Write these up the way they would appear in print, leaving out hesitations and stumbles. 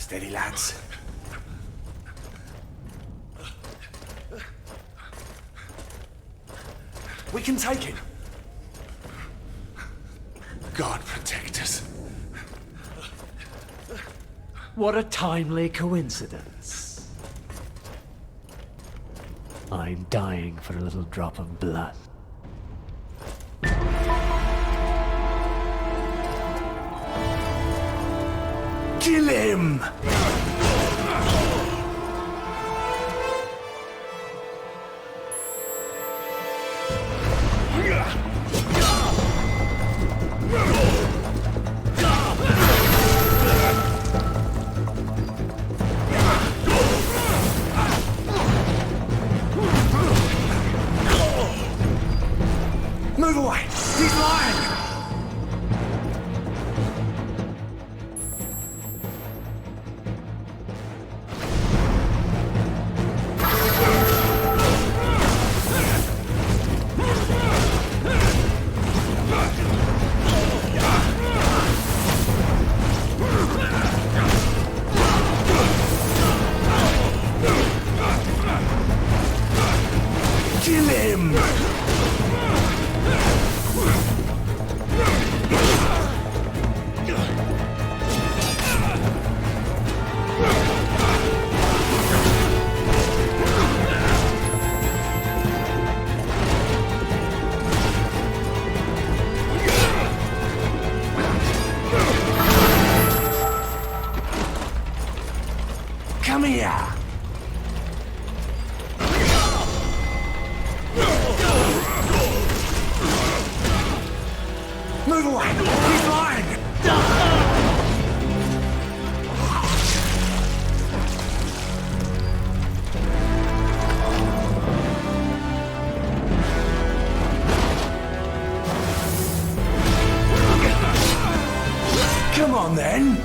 Steady, lads. We can take him. God protect us. What a timely coincidence. I'm dying for a little drop of blood. Kill him! Move away! He's lying! Kill him! Come here! Move away! He's lying! Come on then!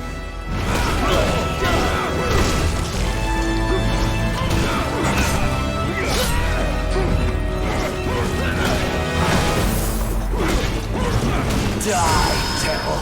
Die, devil!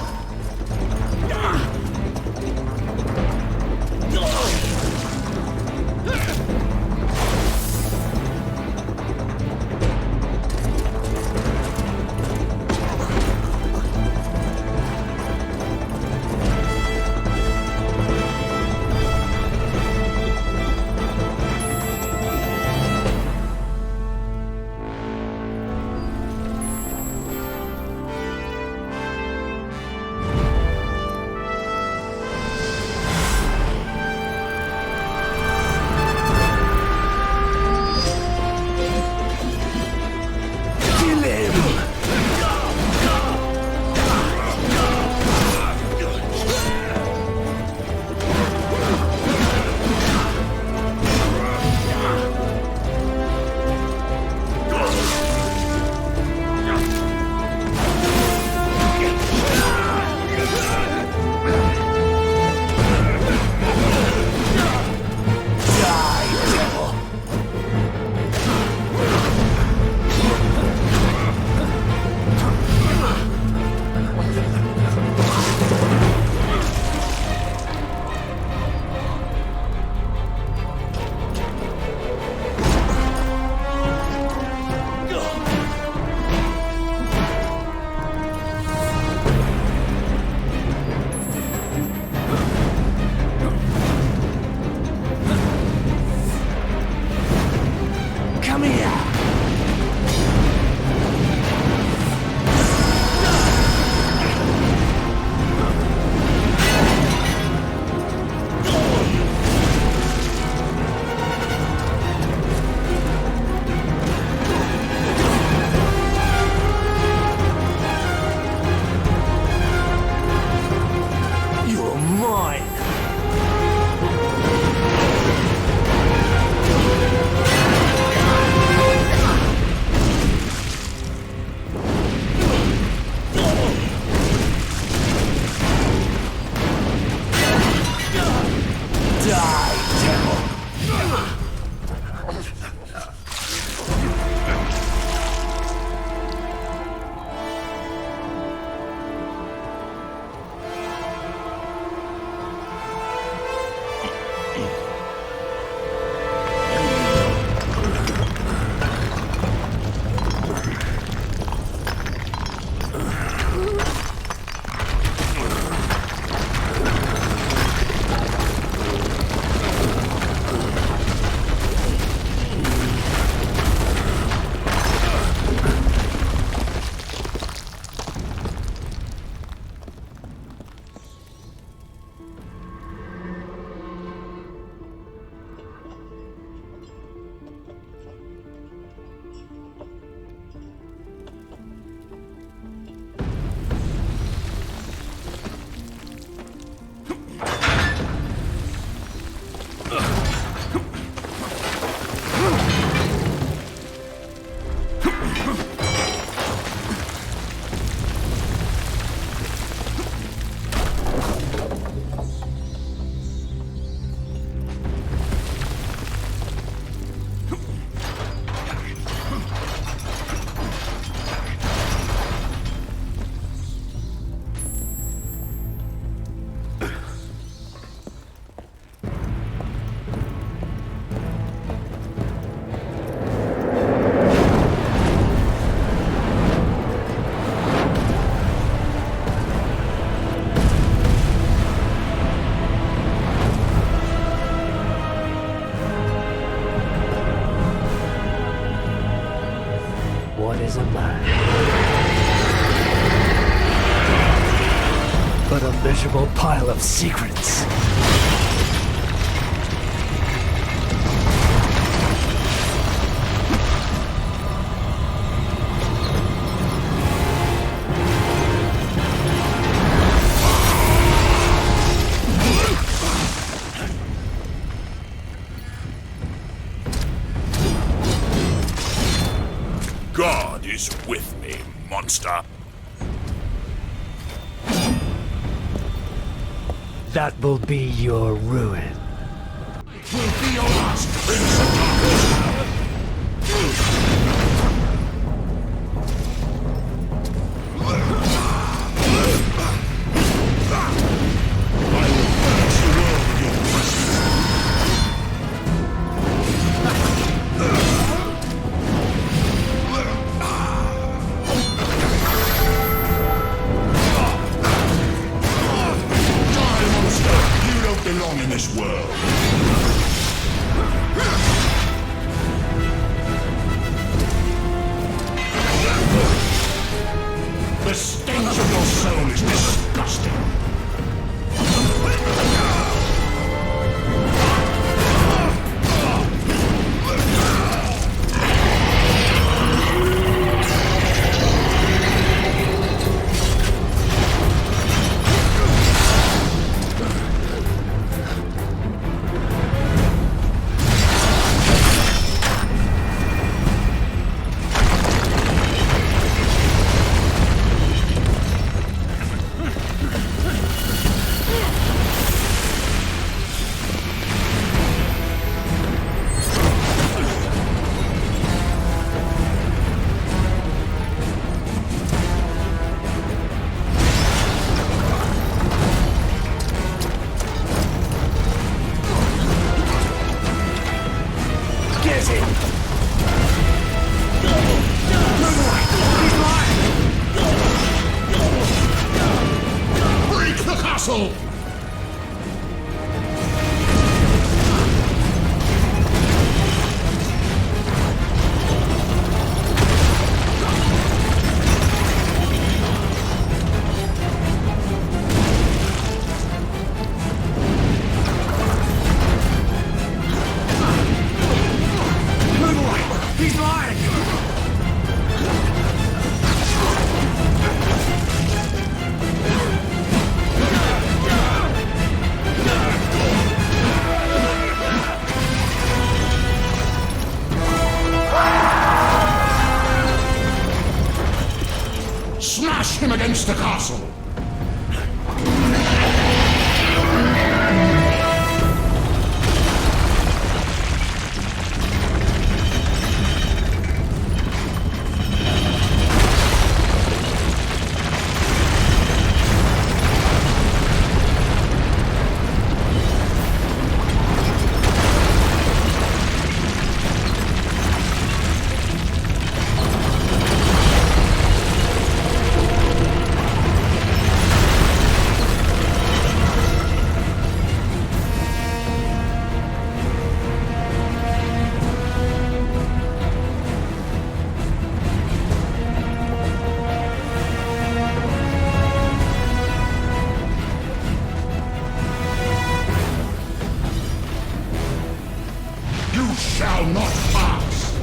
What is a man? But a miserable pile of secrets. God is with me, monster. That will be your ruin. Will be your last, Prince of belong in this world. The stench of your soul is disgusting. Castle! He's lying! Smash him against the castle! You shall not pass!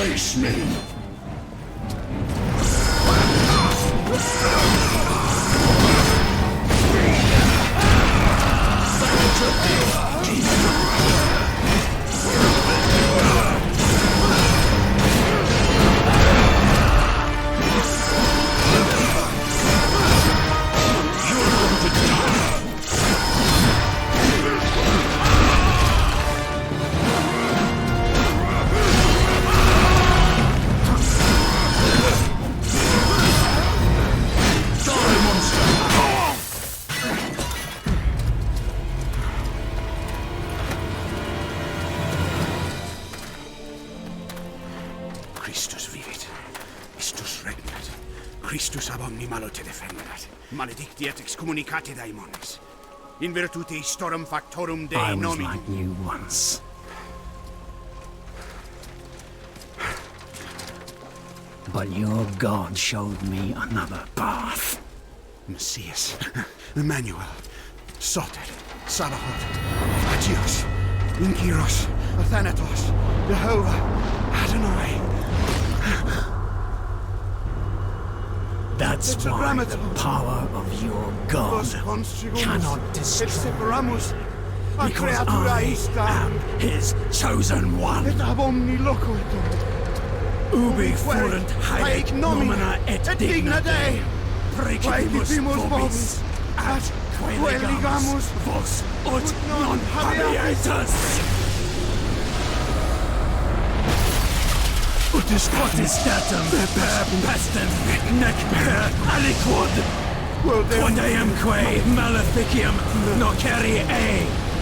Face me! Christus vivit. Istus regnat. Christus ab omni malo te defendat. Maledicti et excommunicati daemones. In virtute istorum factorum Dei I was nomini. like you once. But your God showed me another path. Messias, Emmanuel, Soter, Sabaoth, Agios, Inkyros, Athanatos, Jehovah, Adonai. That's why the power of your God cannot destroy. Because I am his chosen one. Ubi fuerunt haec nomina et digna Dei, precipimus vobis, atque legamus vos ut non habeatus. Ut statum per pestem, nec per aliquod, quod eamque maleficium nocere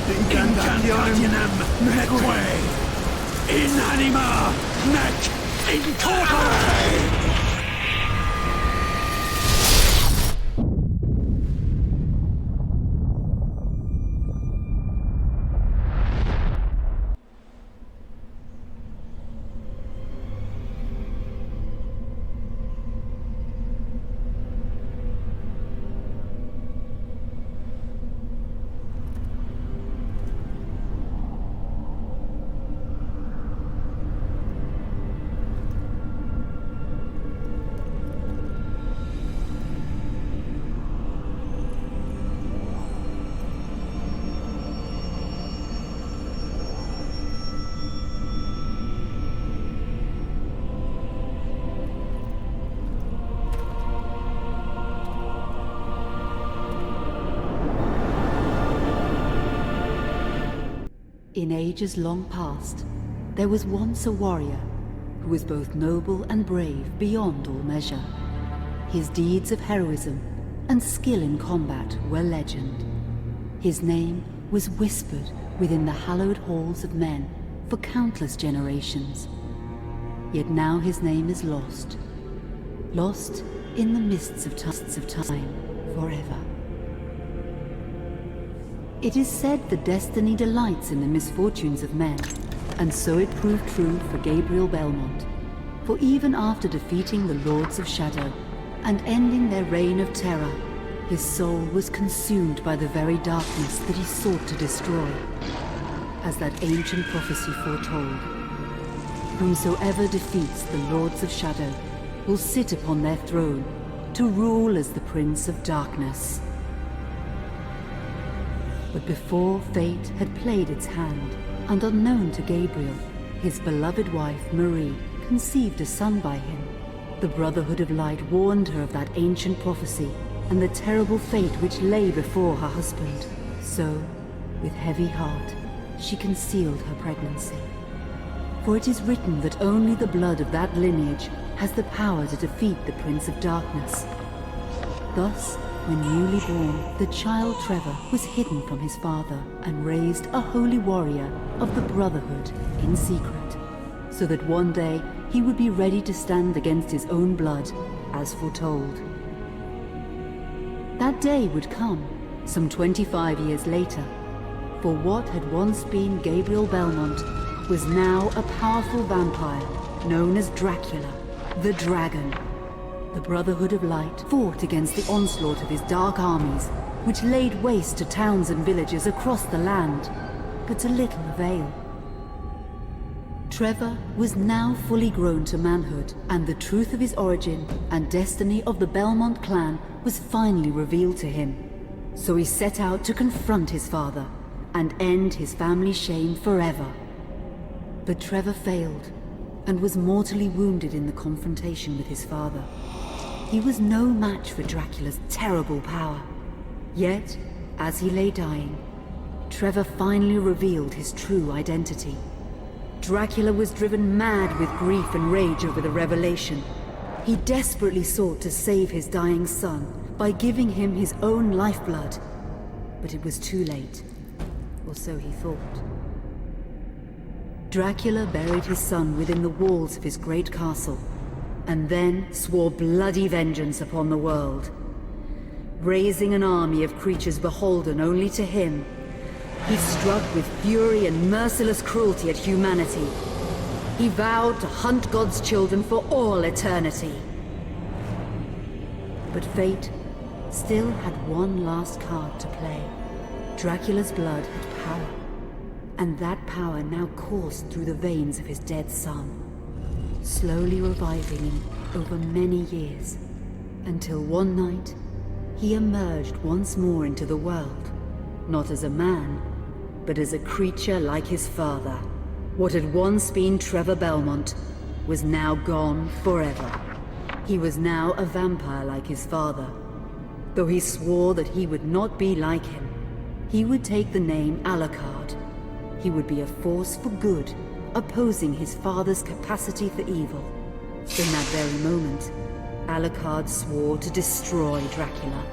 incantationem neque, in anima nec in corpore. In ages long past, there was once a warrior who was both noble and brave beyond all measure. His deeds of heroism and skill in combat were legend. His name was whispered within the hallowed halls of men for countless generations. Yet now his name is lost. Lost in the mists of time forever. It is said that destiny delights in the misfortunes of men, and so it proved true for Gabriel Belmont. For even after defeating the Lords of Shadow and ending their reign of terror, his soul was consumed by the very darkness that he sought to destroy. As that ancient prophecy foretold, whomsoever defeats the Lords of Shadow will sit upon their throne to rule as the Prince of Darkness. But before fate had played its hand, and unknown to Gabriel, his beloved wife Marie conceived a son by him. The Brotherhood of Light warned her of that ancient prophecy and the terrible fate which lay before her husband. So, with heavy heart, she concealed her pregnancy. For it is written that only the blood of that lineage has the power to defeat the Prince of Darkness. Thus, when newly born, the child Trevor was hidden from his father and raised a holy warrior of the Brotherhood in secret, so that one day he would be ready to stand against his own blood, as foretold. That day would come, some 25 years later, for what had once been Gabriel Belmont was now a powerful vampire known as Dracula, the Dragon. The Brotherhood of Light fought against the onslaught of his dark armies, which laid waste to towns and villages across the land, but to little avail. Trevor was now fully grown to manhood, and the truth of his origin and destiny of the Belmont clan was finally revealed to him. So he set out to confront his father and end his family's shame forever. But Trevor failed and was mortally wounded in the confrontation with his father. He was no match for Dracula's terrible power. Yet, as he lay dying, Trevor finally revealed his true identity. Dracula was driven mad with grief and rage over the revelation. He desperately sought to save his dying son by giving him his own lifeblood. But it was too late, or so he thought. Dracula buried his son within the walls of his great castle, and then swore bloody vengeance upon the world. Raising an army of creatures beholden only to him, he struck with fury and merciless cruelty at humanity. He vowed to hunt God's children for all eternity. But fate still had one last card to play. Dracula's blood had power, and that power now coursed through the veins of his dead son, slowly reviving him over many years, until one night he emerged once more into the world, not as a man, but as a creature like his father. What had once been Trevor Belmont was now gone forever. He was now a vampire like his father. Though he swore that he would not be like him, he would take the name Alucard. He would be a force for good, opposing his father's capacity for evil. In that very moment, Alucard swore to destroy Dracula.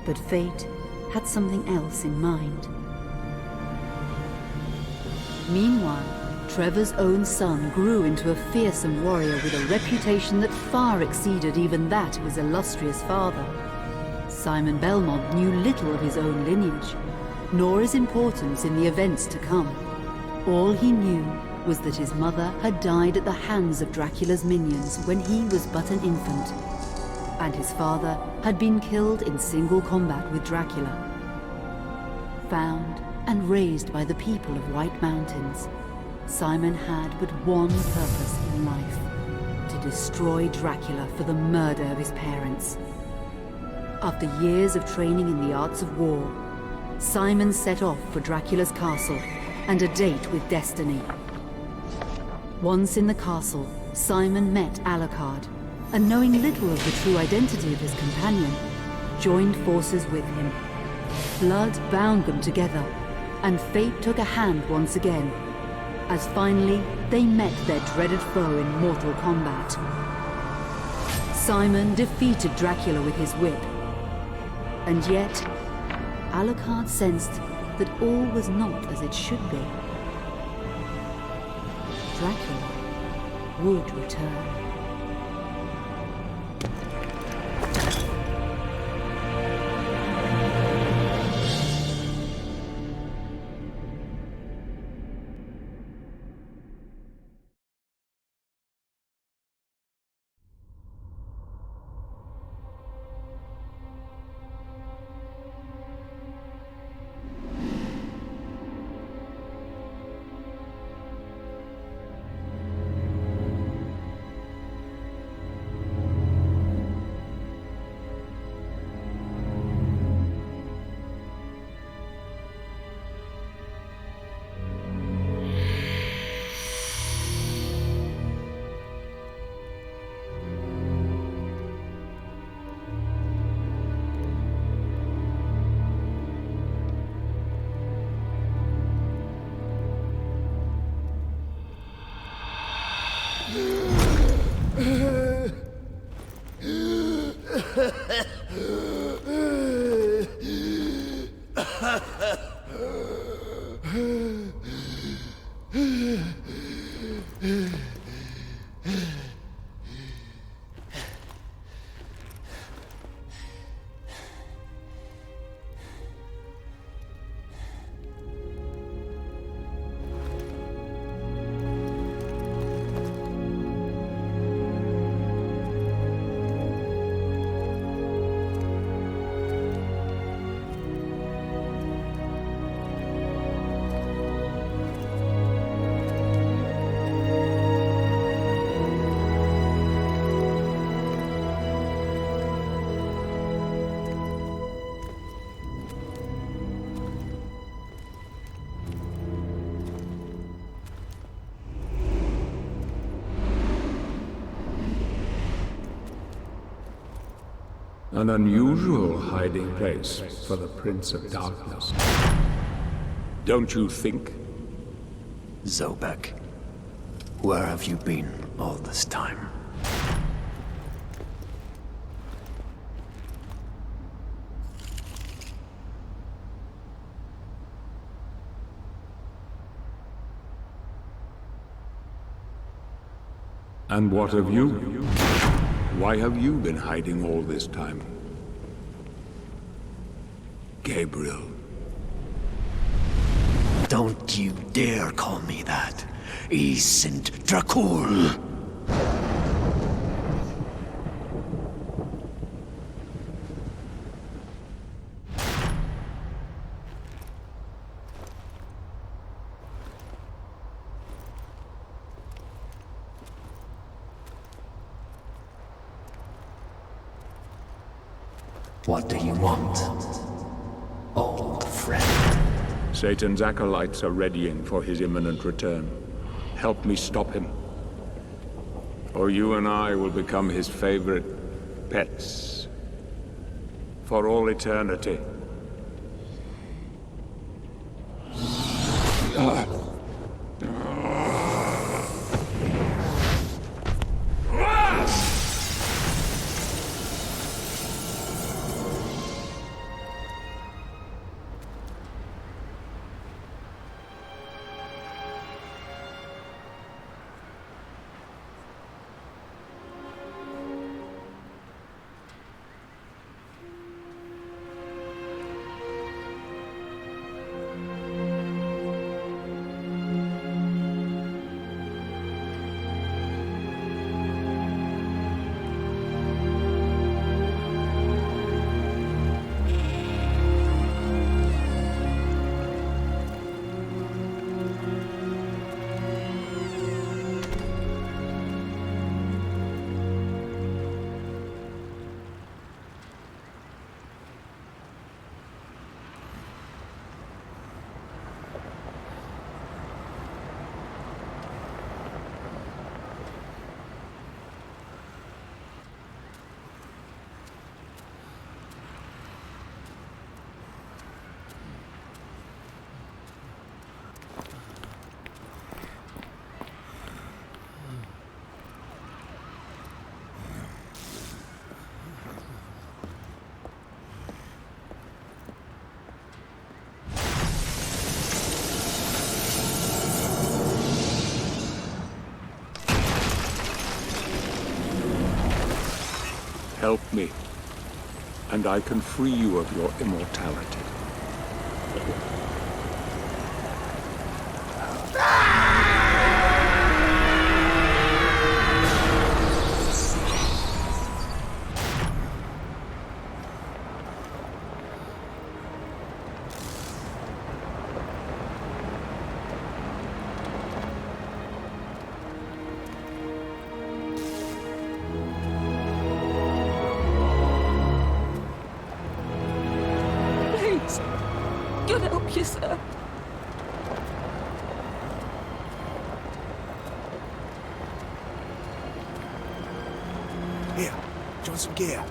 But fate had something else in mind. Meanwhile, Trevor's own son grew into a fearsome warrior with a reputation that far exceeded even that of his illustrious father. Simon Belmont knew little of his own lineage, nor his importance in the events to come. All he knew was that his mother had died at the hands of Dracula's minions when he was but an infant, and his father had been killed in single combat with Dracula. Found and raised by the people of White Mountains, Simon had but one purpose in life: to destroy Dracula for the murder of his parents. After years of training in the arts of war, Simon set off for Dracula's castle and a date with destiny. Once in the castle, Simon met Alucard, and knowing little of the true identity of his companion, joined forces with him, Blood bound them together, and fate took a hand once again, as finally they met their dreaded foe in mortal combat. Simon defeated Dracula with his whip, and yet Alucard sensed that all was not as it should be. Dracula would return. An unusual hiding place for the Prince of Darkness. Don't you think? Zobek, where have you been all this time? And what of you? Why have you been hiding all this time? Gabriel. Don't you dare call me that. I sind Dracul. What do you want, old friend? Satan's acolytes are readying for his imminent return. Help me stop him, or you and I will become his favorite pets for all eternity. Help me, and I can free you of your immortality. God help you, sir. Here, do you want some gear?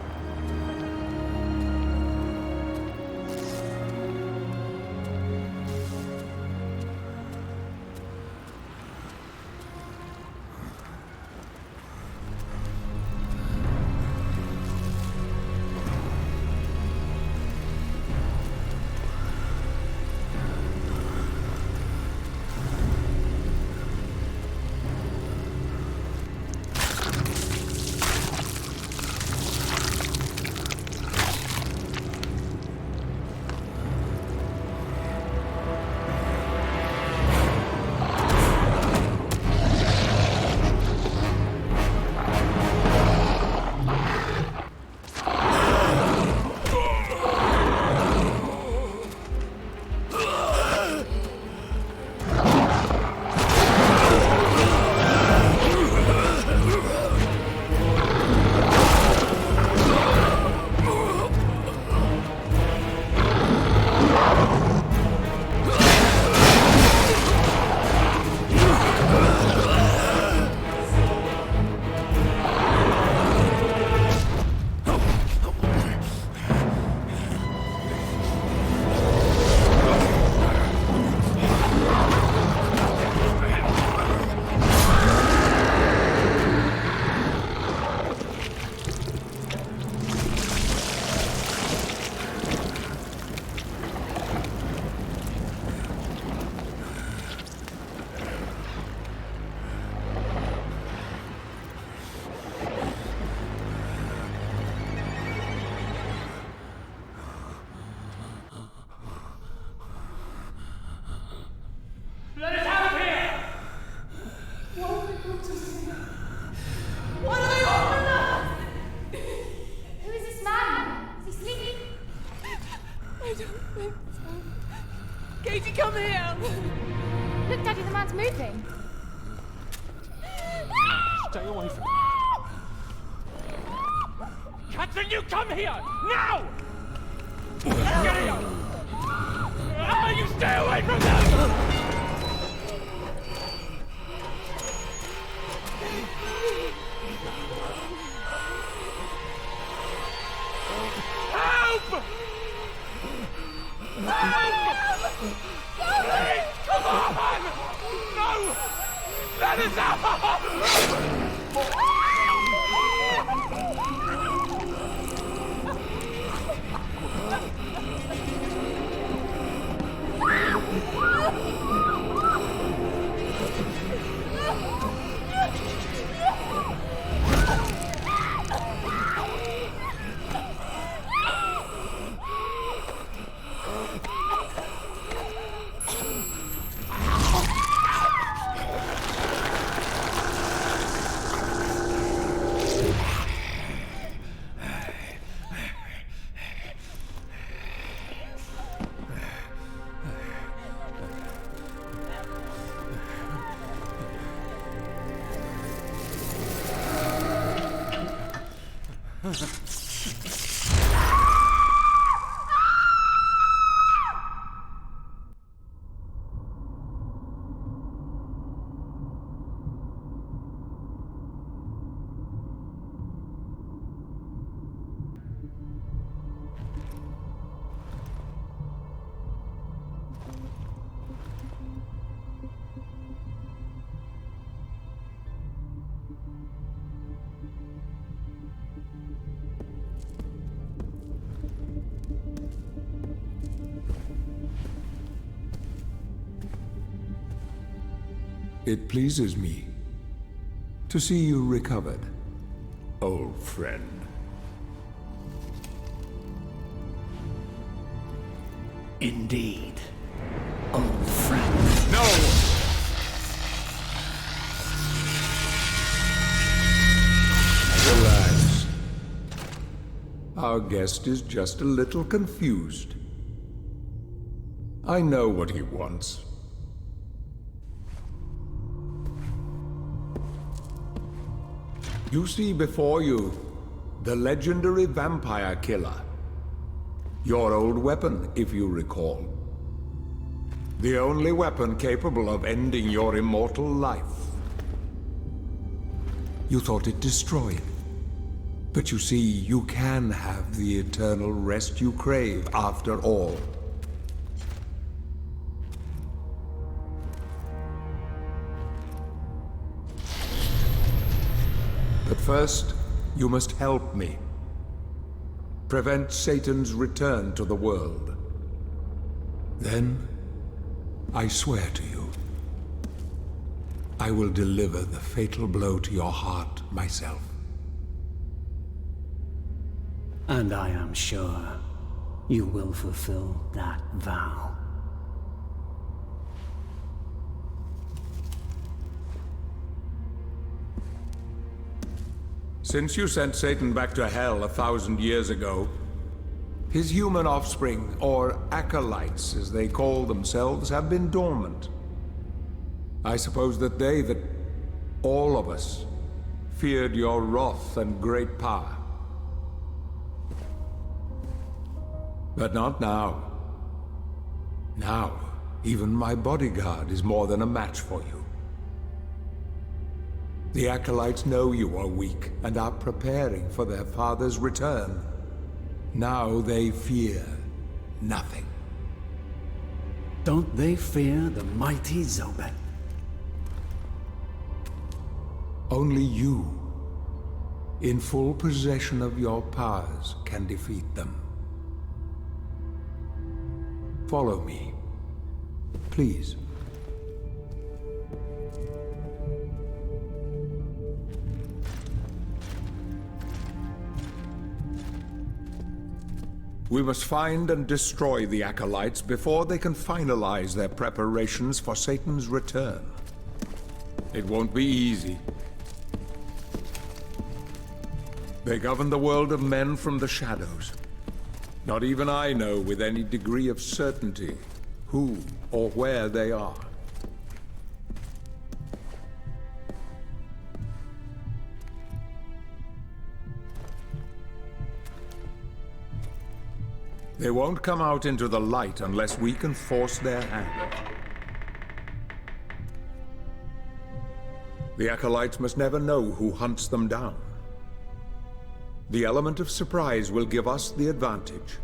Katie, come here! Look, Daddy, the man's moving. Stay away from me. Catherine, you come here! Now! Get here! You stay away from them! Help! Please, come on! No! Let us out! It pleases me to see you recovered, old friend. Indeed. Old friend. No! Relax. Our guest is just a little confused. I know what he wants. You see before you the legendary vampire killer. Your old weapon, if you recall. The only weapon capable of ending your immortal life. You thought it destroyed. But you see, you can have the eternal rest you crave after all. But first, you must help me. Prevent Satan's return to the world. Then, I swear to you, I will deliver the fatal blow to your heart myself. And I am sure you will fulfill that vow. Since you sent Satan back to hell 1,000 years ago, his human offspring, or acolytes as they call themselves, have been dormant. I suppose that all of us, feared your wrath and great power. But not now. Now, even my bodyguard is more than a match for you. The acolytes know you are weak and are preparing for their father's return. Now they fear nothing. Don't they fear the mighty Zobek? Only you, in full possession of your powers, can defeat them. Follow me, please. We must find and destroy the acolytes before they can finalize their preparations for Satan's return. It won't be easy. They govern the world of men from the shadows. Not even I know with any degree of certainty who or where they are. They won't come out into the light unless we can force their hand. The acolytes must never know who hunts them down. The element of surprise will give us the advantage.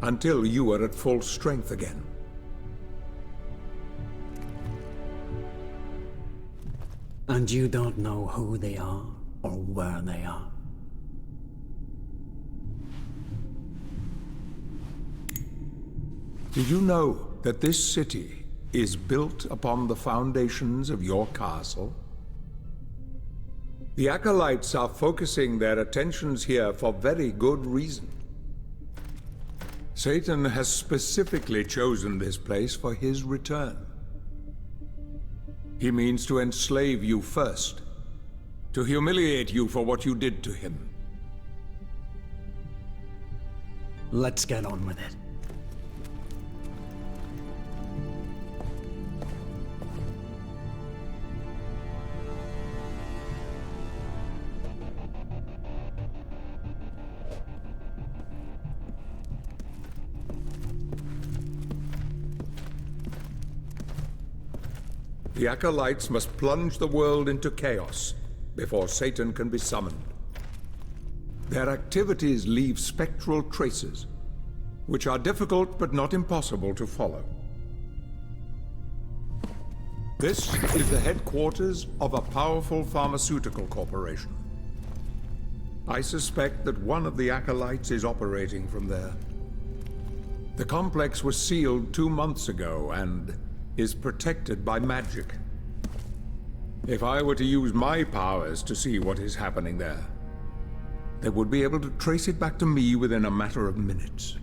Until you are at full strength again. And you don't know who they are or where they are? Did you know that this city is built upon the foundations of your castle? The acolytes are focusing their attentions here for very good reason. Satan has specifically chosen this place for his return. He means to enslave you first, to humiliate you for what you did to him. Let's get on with it. The acolytes must plunge the world into chaos before Satan can be summoned. Their activities leave spectral traces, which are difficult but not impossible to follow. This is the headquarters of a powerful pharmaceutical corporation. I suspect that one of the acolytes is operating from there. The complex was sealed 2 months ago and is protected by magic. If I were to use my powers to see what is happening there, they would be able to trace it back to me within a matter of minutes.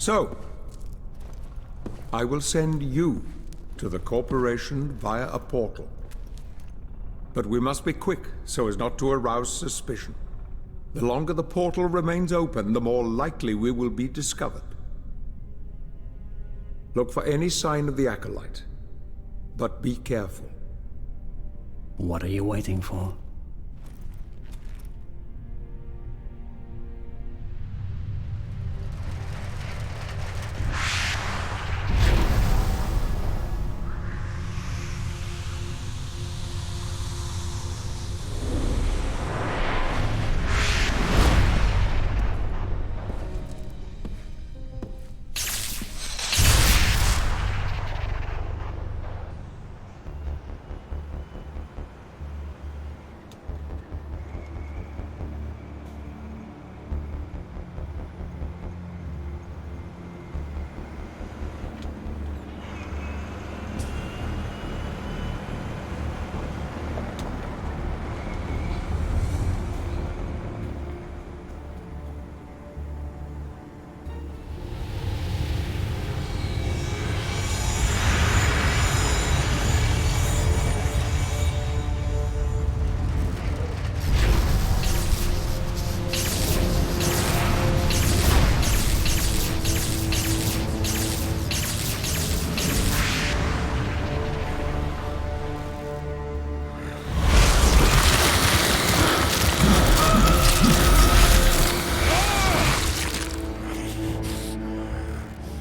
So, I will send you to the Corporation via a portal. But we must be quick so as not to arouse suspicion. The longer the portal remains open, the more likely we will be discovered. Look for any sign of the Acolyte, but be careful. What are you waiting for?